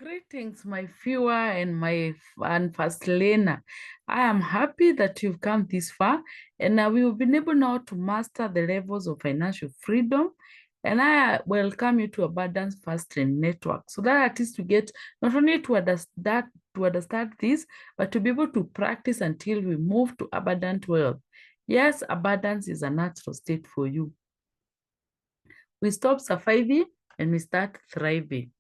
Greetings, my viewer and my first learner. I am happy that you've come this far, and we've been able now to master the levels of financial freedom. And I welcome you to Abundance Fast Lane Network, so that at least we get not only to understand this, but to be able to practice until we move to abundant wealth. Yes, abundance is a natural state for you. We stop surviving and we start thriving.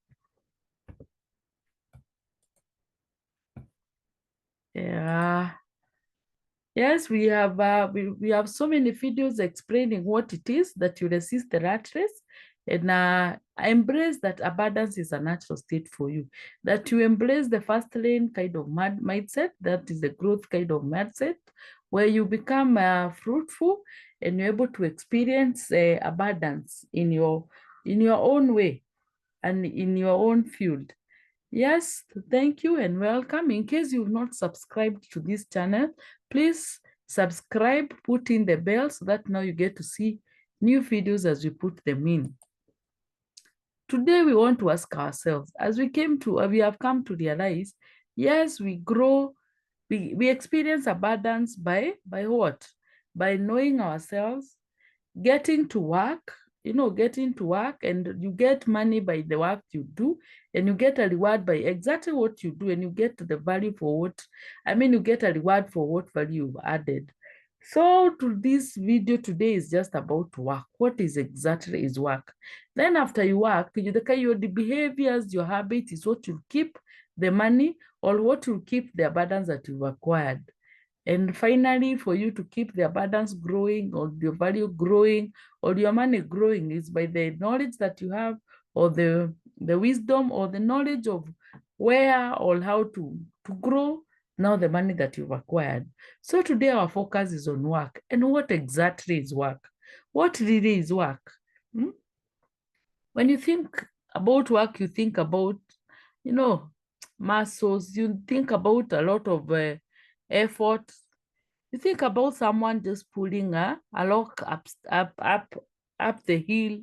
Yeah. Yes, we have so many videos explaining what it is that you resist the rat race, and embrace that abundance is a natural state for you. That you embrace the fast lane kind of mindset, that is the growth kind of mindset, where you become fruitful and you're able to experience abundance in your own way and in your own field. Yes, thank you and welcome. In case you've not subscribed to this channel, please subscribe, put in the bell so that now you get to see new videos as we put them in. Today we want to ask ourselves, as we have come to realize, yes, we grow, we experience abundance by what? By knowing ourselves, getting to work, getting to work, and you get money by the work you do, and you get a reward by exactly what you do, and you get the value for you get a reward for what value you've added. So to this video today is just about work. What is exactly is work? Then after you work, the behaviors, your habit is what will keep the money or what will keep the abundance that you've acquired. And finally, for you to keep the abundance growing or your value growing or your money growing is by the knowledge that you have or the wisdom or the knowledge of where or how to grow now the money that you've acquired. So today our focus is on work. And what exactly is work? What really is work? When you think about work, you think about, muscles, you think about a lot of effort. You think about someone just pulling a log up the hill.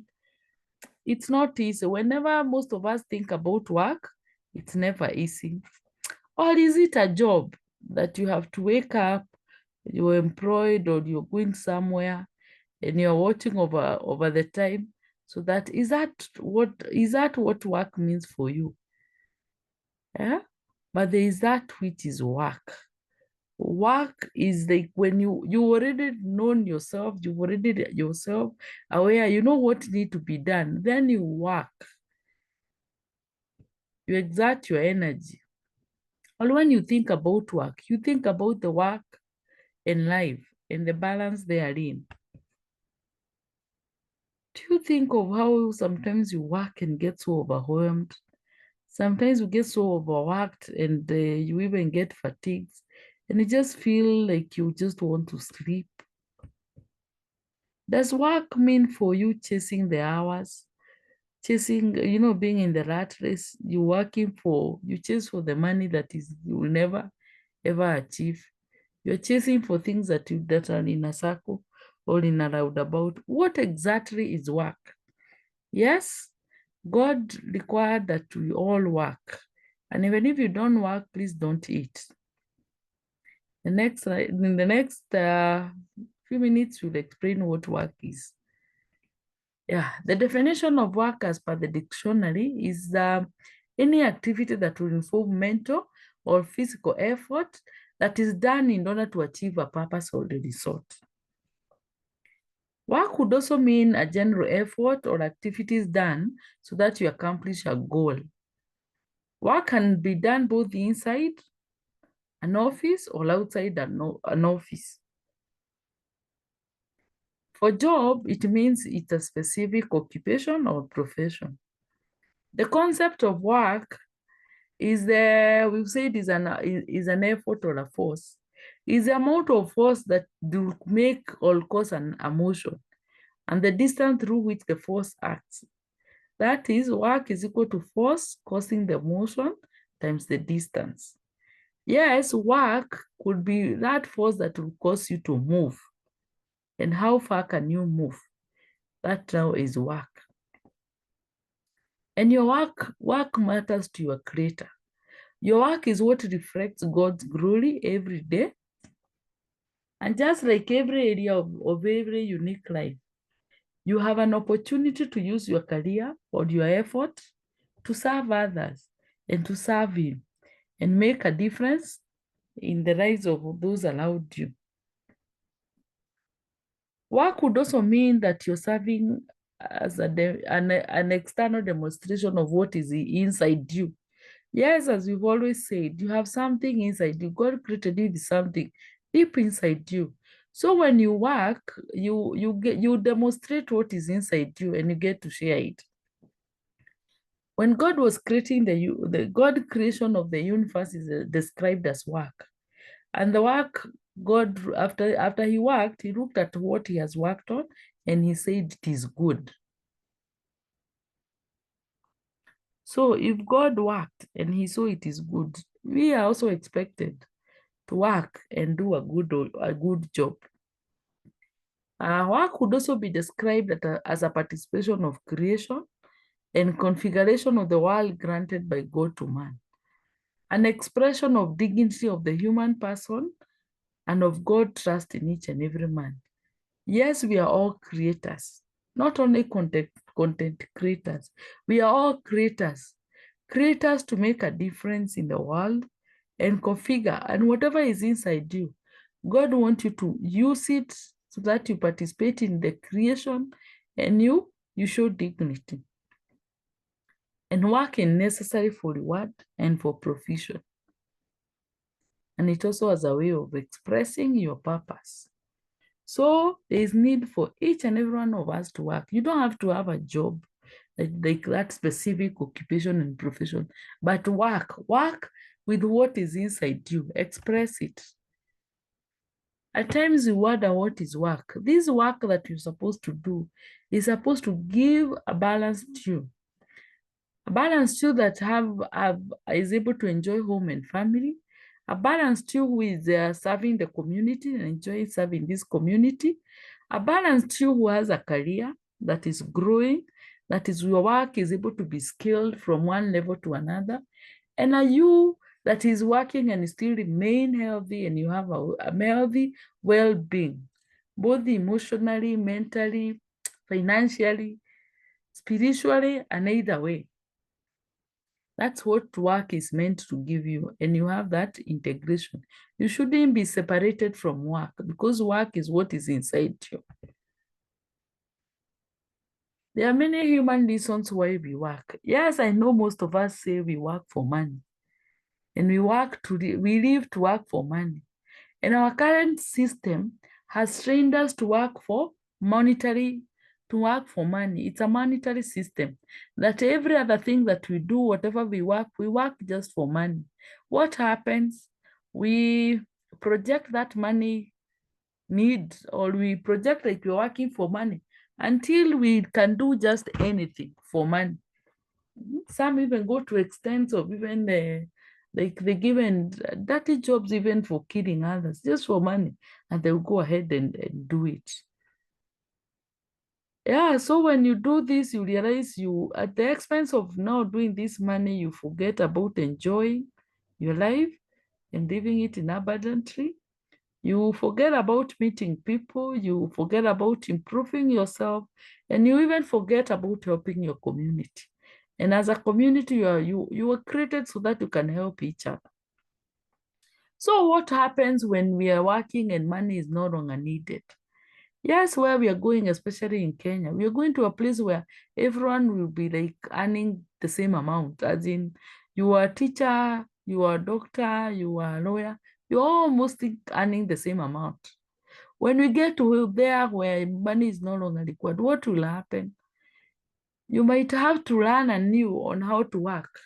It's not easy. Whenever most of us think about work, it's never easy. Or is it a job that you have to wake up, you're employed or you're going somewhere and you're watching over the time? So is that what work means for you? Yeah? But there is that which is work. Work is like when you already known yourself, you already yourself aware, you know what need to be done, then you work, you exert your energy. Or when you think about work, you think about the work and life and the balance therein. Do you think of how sometimes you work and get so overwhelmed? Sometimes you get so overworked and you even get fatigued and you just feel like you just want to sleep. Does work mean for you chasing the hours, chasing, being in the rat race? You chase for the money you will never ever achieve. You're chasing for things that are in a circle or in a roundabout. What exactly is work? Yes, God required that we all work. And even if you don't work, please don't eat. In the next few minutes, we'll explain what work is. Yeah, the definition of work as per the dictionary is any activity that will involve mental or physical effort that is done in order to achieve a purpose or the result. Work could also mean a general effort or activities done so that you accomplish a goal. Work can be done both inside an office or outside an office. For job, it means it's a specific occupation or profession. The concept of work we've said is an effort or a force. Is the amount of force that do make or cause an emotion and the distance through which the force acts. That is, work is equal to force causing the motion times the distance. Yes, work could be that force that will cause you to move. And how far can you move? That now is work. And your work matters to your creator. Your work is what reflects God's glory every day. And just like every area of every unique life, you have an opportunity to use your career or your effort to serve others and to serve Him and make a difference in the lives of those around you. Work would also mean that you're serving as an external demonstration of what is inside you. Yes, as we've always said, you have something inside you. God created you with something deep inside you. So when you work, you demonstrate what is inside you and you get to share it. When God was creating the God creation of the universe is described as work. And the work God, after he worked, he looked at what he has worked on and he said it is good. So if God worked and he saw it is good, we are also expected to work and do a good job. Work could also be described as a participation of creation and configuration of the world granted by God to man, an expression of dignity of the human person and of God's trust in each and every man. Yes, we are all creators, not only content creators. We are all creators to make a difference in the world and configure. And whatever is inside you, God wants you to use it so that you participate in the creation and you show dignity. And work is necessary for reward and for provision. And it also has a way of expressing your purpose. So there is need for each and every one of us to work. You don't have to have a job like that specific occupation and profession, but work with what is inside you, express it. At times you wonder what is work. This work that you're supposed to do is supposed to give a balanced you. A balanced you that is able to enjoy home and family. A balanced you who is serving the community and enjoy serving this community. A balanced you who has a career that is growing, that is your work is able to be scaled from one level to another. And a you that is working and still remain healthy and you have a healthy well-being, both emotionally, mentally, financially, spiritually, and either way. That's what work is meant to give you, and you have that integration. You shouldn't be separated from work because work is what is inside you. There are many human reasons why we work. Yes, I know most of us say we work for money, and we live to work for money. And our current system has trained us to work for money. It's a monetary system that every other thing that we do, whatever we work just for money. What happens? We project that money need, or we project like we're working for money until we can do just anything for money. Some even go to extents of even they given dirty jobs even for killing others just for money, and they'll go ahead and do it. Yeah, so when you do this, you realize you, at the expense of now doing this money, you forget about enjoying your life and living it in abundantly. You forget about meeting people, you forget about improving yourself, and you even forget about helping your community. And as a community, you were created so that you can help each other. So what happens when we are working and money is no longer needed? Yes, where we are going, especially in Kenya, we are going to a place where everyone will be like earning the same amount, as in you are a teacher, you are a doctor, you are a lawyer, you're almost earning the same amount. When we get to there where money is no longer required, what will happen? You might have to learn anew on how to work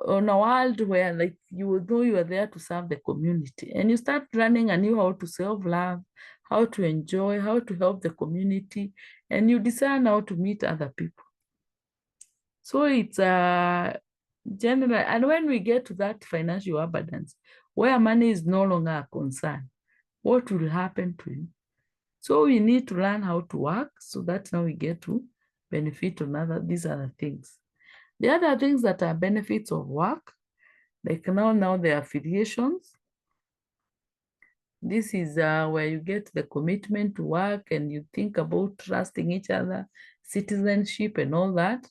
on a world where like you will know you are there to serve the community, and you start learning anew how to self-love, how to enjoy, how to help the community, and you decide how to meet other people. So it's a general, and when we get to that financial abundance where money is no longer a concern, what will happen to you? So we need to learn how to work so that now we get to benefit on these other things. The other things that are benefits of work, like now the affiliations. This is where you get the commitment to work and you think about trusting each other, citizenship and all that.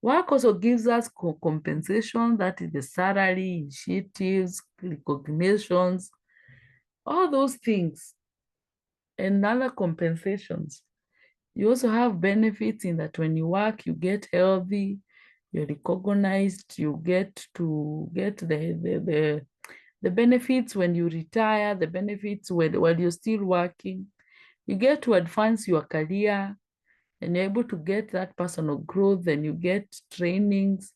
Work also gives us compensation, that is the salary, initiatives, recognitions, all those things, and other compensations. You also have benefits in that when you work, you get healthy, you're recognized, you get to get the benefits when you retire, the benefits while you're still working. You get to advance your career and you're able to get that personal growth, and you get trainings,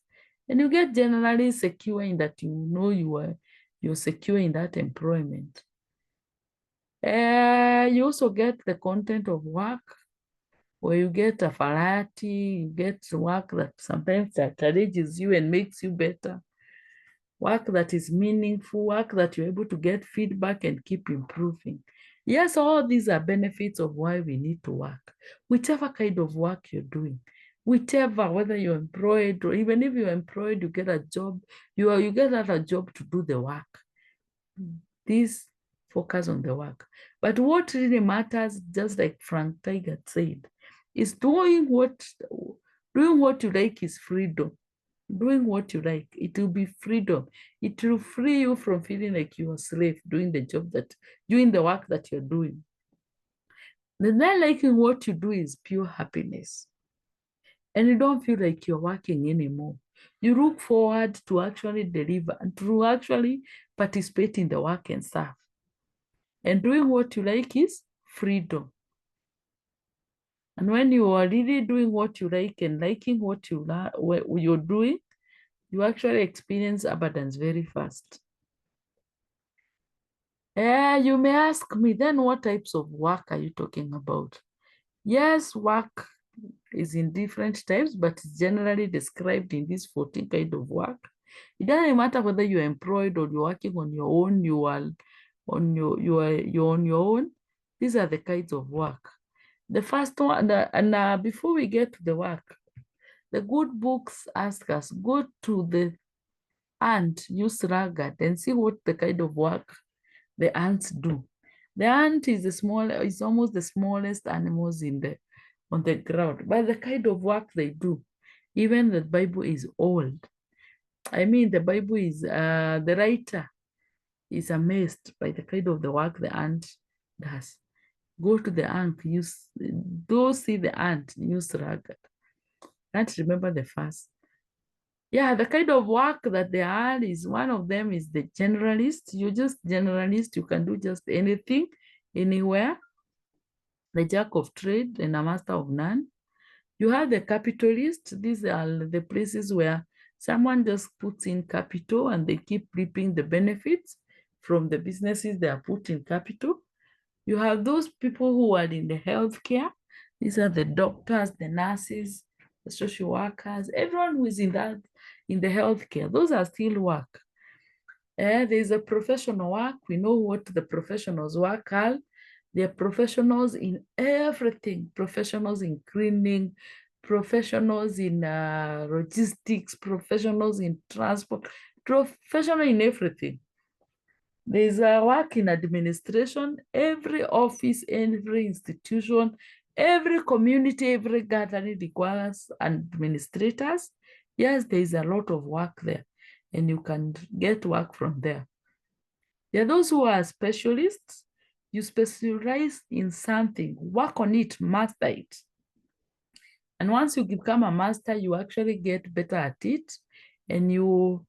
and you get generally secure in that you know you're secure in that employment. You also get the content of work, where you get a variety, you get work that sometimes challenges you and makes you better, work that is meaningful, work that you're able to get feedback and keep improving. Yes, all these are benefits of why we need to work. Whichever kind of work you're doing, whichever, whether you're employed or even if you're employed, you get a job, you get out a job to do the work. This focus on the work. But what really matters, just like Frank Tigert said, is doing what you like is freedom. Doing what you like, it will be freedom. It will free you from feeling like you're a slave doing the work that you're doing. The not liking what you do is pure happiness. And you don't feel like you're working anymore. You look forward to actually deliver and to actually participate in the work and stuff. And doing what you like is freedom. And when you are really doing what you like and liking what you're doing, you actually experience abundance very fast. You may ask me, then what types of work are you talking about? Yes, work is in different types, but it's generally described in these 14 kind of work. It doesn't matter whether you're employed or you're working on your own, you're on your own. These are the kinds of work. The first one, and before we get to the work, the good books ask us, go to the ant, use ragged, and see what the kind of work the ants do. The ant is almost the smallest animals on the ground, but the kind of work they do, even the Bible is old. I mean, the Bible is, the writer is amazed by the kind of the work the ant does. Go to the ant, go see the ant, use ragged. Can't remember the first. Yeah, the kind of work that they are is, one of them is the generalist. You're just generalist, you can do just anything, anywhere. The jack of trade and a master of none. You have the capitalist. These are the places where someone just puts in capital and they keep reaping the benefits from the businesses they are put in capital. You have those people who are in the healthcare. These are the doctors, the nurses, the social workers, everyone who is in the healthcare. Those are still work. There's a professional work. We know what the professionals work are. They're professionals in everything, professionals in cleaning, professionals in logistics, professionals in transport, professional in everything. There's a work in administration. Every office, every institution, every community, every gathering requires administrators. Yes, there's a lot of work there, and you can get work from there. There are those who are specialists. You specialize in something, work on it, master it. And once you become a master, you actually get better at it, and you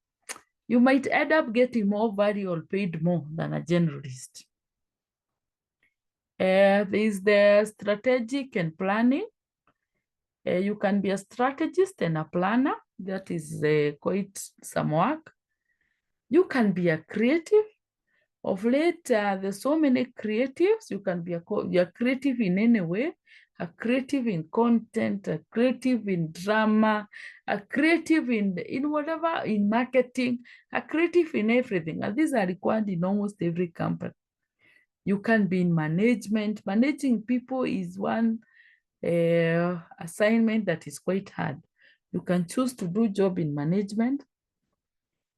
might end up getting more value or paid more than a generalist. There's the strategic and planning. You can be a strategist and a planner. That is quite some work. You can be a creative. Of late, there's so many creatives. You can be you're creative in any way, a creative in content, a creative in drama, a creative in whatever, in marketing, a creative in everything. And these are required in almost every company. You can be in management. Managing people is one assignment that is quite hard. You can choose to do job in management.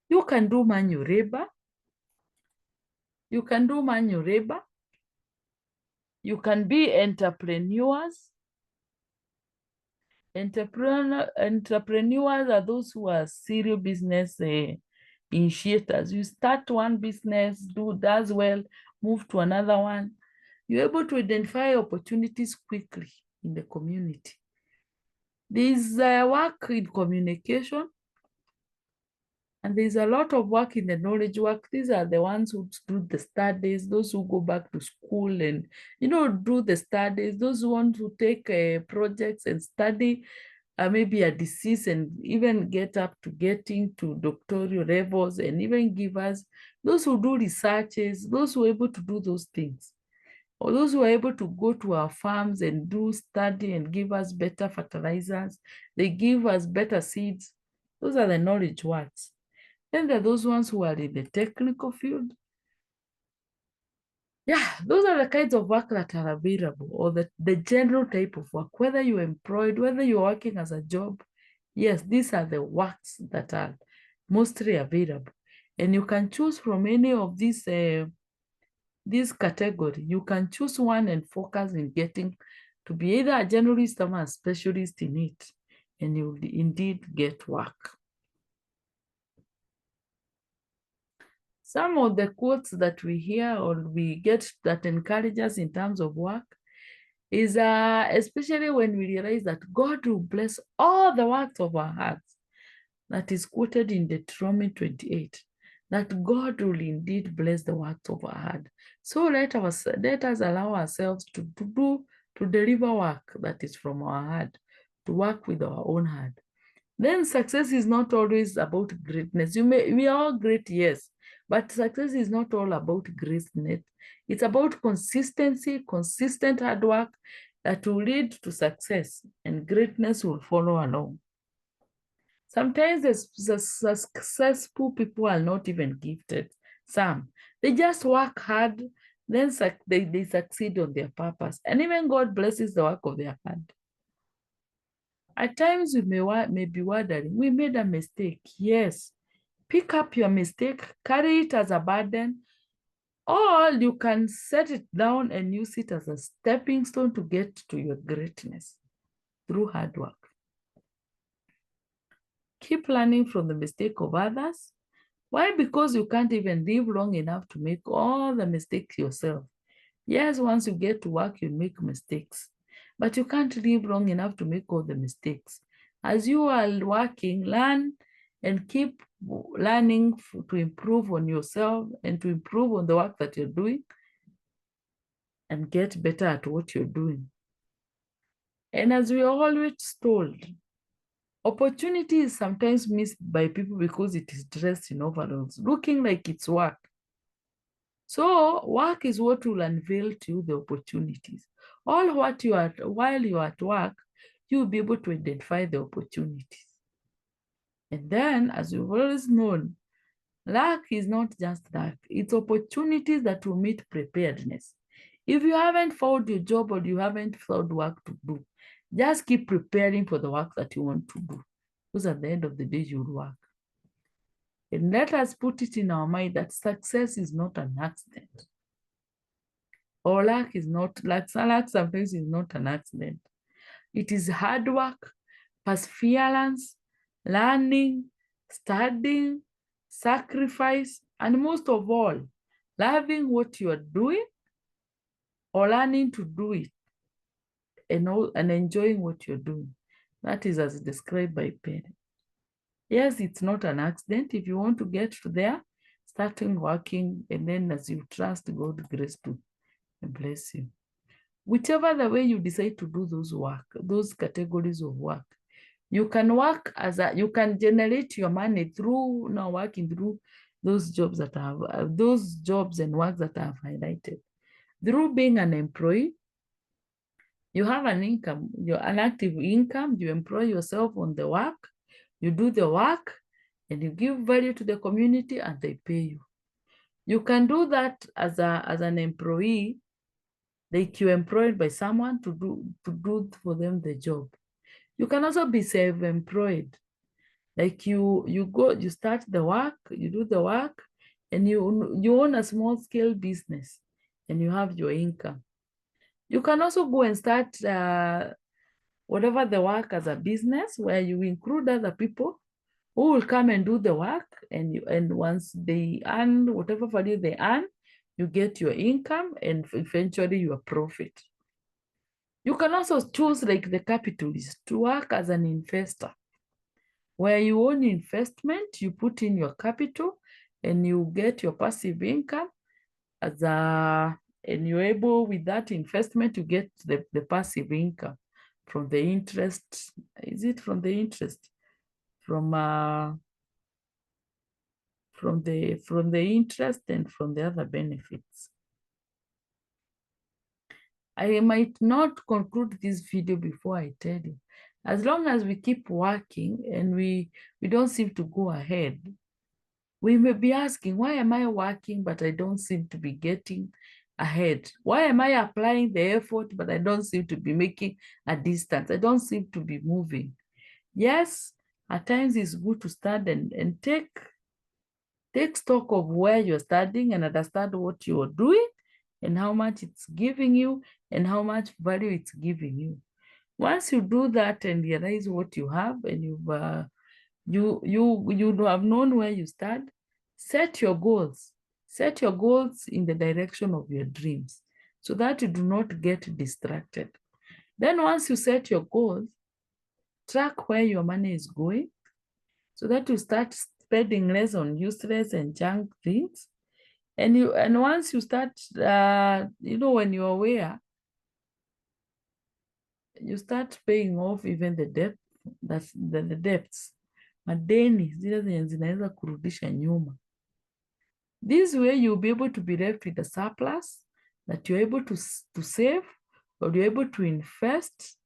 You can do manual labor. You can do manual labor. You can be entrepreneurs. Entrepreneurs are those who are serial business initiators. You start one business, does well, move to another one. You're able to identify opportunities quickly in the community. There's work in communication, and there's a lot of work in the knowledge work. These are the ones who do the studies, those who go back to school and, do the studies, those who want to take projects and study maybe a disease and even get up to getting to doctoral levels and even give us, those who do researches, those who are able to do those things, or those who are able to go to our farms and do study and give us better fertilizers, they give us better seeds. Those are the knowledge works. Then there are those ones who are in the technical field. Yeah, those are the kinds of work that are available, or the general type of work, whether you're employed, whether you're working as a job. Yes, these are the works that are mostly available. And you can choose from any of these this category. You can choose one and focus in getting to be either a generalist or a specialist in it, and you'll indeed get work. Some of the quotes that we hear or we get that encourage us in terms of work is especially when we realize that God will bless all the works of our hands. That is quoted in Deuteronomy 28, that God will indeed bless the works of our hand. So let us allow ourselves to deliver work that is from our heart, to work with our own hand. Then success is not always about greatness. We are all great, yes, but success is not all about greatness. It's about consistency, consistent hard work that will lead to success, and greatness will follow along. Sometimes the successful people are not even gifted. Some, they just work hard, then they succeed on their purpose. And even God blesses the work of their hand. At times we may be wondering, we made a mistake. Yes, pick up your mistake, carry it as a burden, or you can set it down and use it as a stepping stone to get to your greatness through hard work. Keep learning from the mistake of others. Why? Because you can't even live long enough to make all the mistakes yourself. Yes, once you get to work, you make mistakes, but you can't live long enough to make all the mistakes. As you are working, learn and keep learning to improve on yourself and to improve on the work that you're doing and get better at what you're doing. And as we are always told, opportunity is sometimes missed by people because it is dressed in overalls, looking like it's work. So work is what will unveil to you the opportunities. While you are at work, you'll be able to identify the opportunities. And then, as we've always known, luck is not just luck. It's opportunities that will meet preparedness. If you haven't found your job or you haven't found work to do, just keep preparing for the work that you want to do. Because at the end of the day, you'll work. And let us put it in our mind that success is not an accident. Or luck sometimes is not an accident. It is hard work, perseverance, learning, studying, sacrifice, and most of all, loving what you are doing or learning to do it and enjoying what you're doing. That is as described by Perry. Yes, it's not an accident. If you want to get to there, starting working, and then as you trust God, grace to bless you. Whichever the way you decide to do those categories of work, you can work you can generate your money through working through those jobs and work that I have highlighted. Through being an employee, you have an income, an active income, you employ yourself on the work, you do the work, and you give value to the community and they pay you. You can do that as an employee like you're employed by someone to do for them the job. You can also be self-employed. Like you start the work, you do the work, and you own a small scale business and you have your income. You can also go and start whatever the work as a business where you include other people who will come and do the work, and once they earn whatever value they earn, you get your income and eventually your profit. You can also choose, like the capitalist, to work as an investor, where you own investment, you put in your capital, and you get your passive income and you're able with that investment to get the passive income from the interest. Is it from the interest? From the interest and from the other benefits. I might not conclude this video before I tell you. As long as we keep working and we don't seem to go ahead, we may be asking, why am I working but I don't seem to be getting ahead? Why am I applying the effort but I don't seem to be making a distance? I don't seem to be moving. Yes, at times it's good to stand and take stock of where you're studying and understand what you're doing and how much it's giving you and how much value it's giving you. Once you do that and realize what you have and you have known where you stand, set your goals. Set your goals in the direction of your dreams so that you do not get distracted. Then once you set your goals, track where your money is going so that you start spending less on useless and junk things. And once you start, when you're aware, you start paying off even the debt, that's the debts, madeni zile zenye zinaweza kurudisha nyuma. This way you'll be able to be left with a surplus that you're able to save or you're able to invest.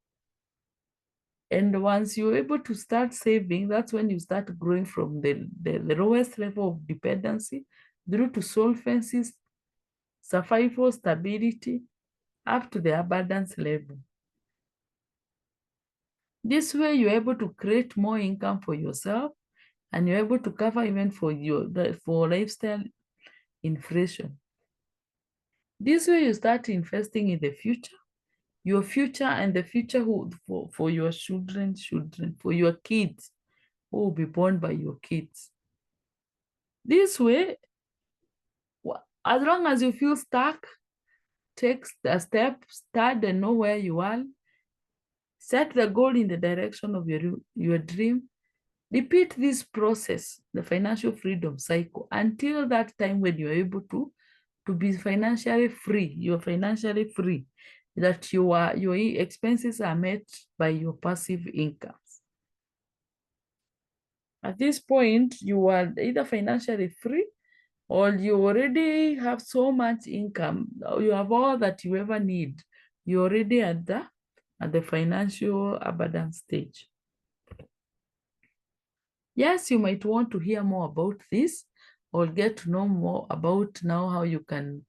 And once you're able to start saving, that's when you start growing from the lowest level of dependency through to solvency, survival, stability, up to the abundance level. This way, you're able to create more income for yourself, and you're able to cover even for lifestyle inflation. This way, you start investing in the future, your future and the future for your children, for your kids who will be born by your kids. This way, as long as you feel stuck, take a step, start and know where you are. Set the goal in the direction of your dream. Repeat this process, the financial freedom cycle, until that time when you're able to be financially free. You're financially free, that your expenses are met by your passive incomes. At this point, you are either financially free or you already have so much income, you have all that you ever need. You're already at the financial abundance stage. Yes, you might want to hear more about this or get to know more about now how you can,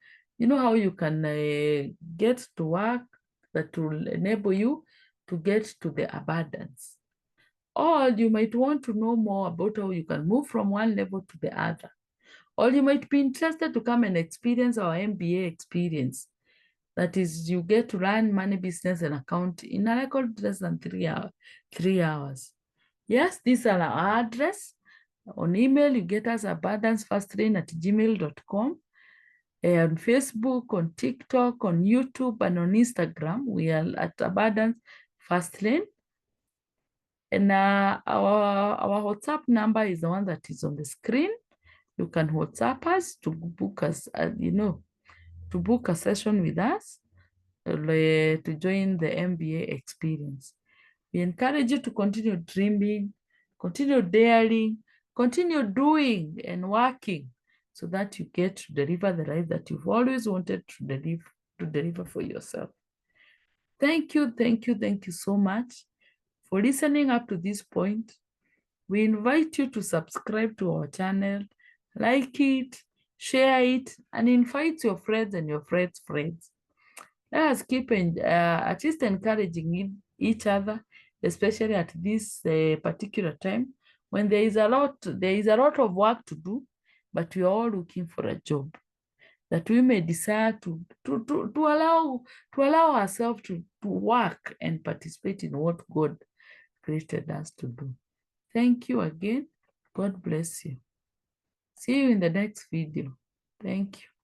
get to work that will enable you to get to the abundance. Or you might want to know more about how you can move from one level to the other. Or you might be interested to come and experience our MBA experience. That is, you get to learn money, business, and account in a record less than 3 hours. Yes, these are our address. On email, you get us abundancefastlane@gmail.com. On Facebook, on TikTok, on YouTube, and on Instagram, we are at Abundance Fastlane. And our WhatsApp number is the one that is on the screen. You can WhatsApp us to book us, to book a session with us, to join the MBA experience. We encourage you to continue dreaming, continue daring, continue doing and working so that you get to deliver the life that you've always wanted to deliver for yourself. Thank you so much for listening up to this point. We invite you to subscribe to our channel, like it, share it, and invite your friends and your friends' friends. Let us keep at least encouraging each other, especially at this particular time when there is a lot of work to do, but we are all looking for a job that we may desire to allow ourselves to work and participate in what God created us to do. Thank you again. God bless you. See you in the next video. Thank you.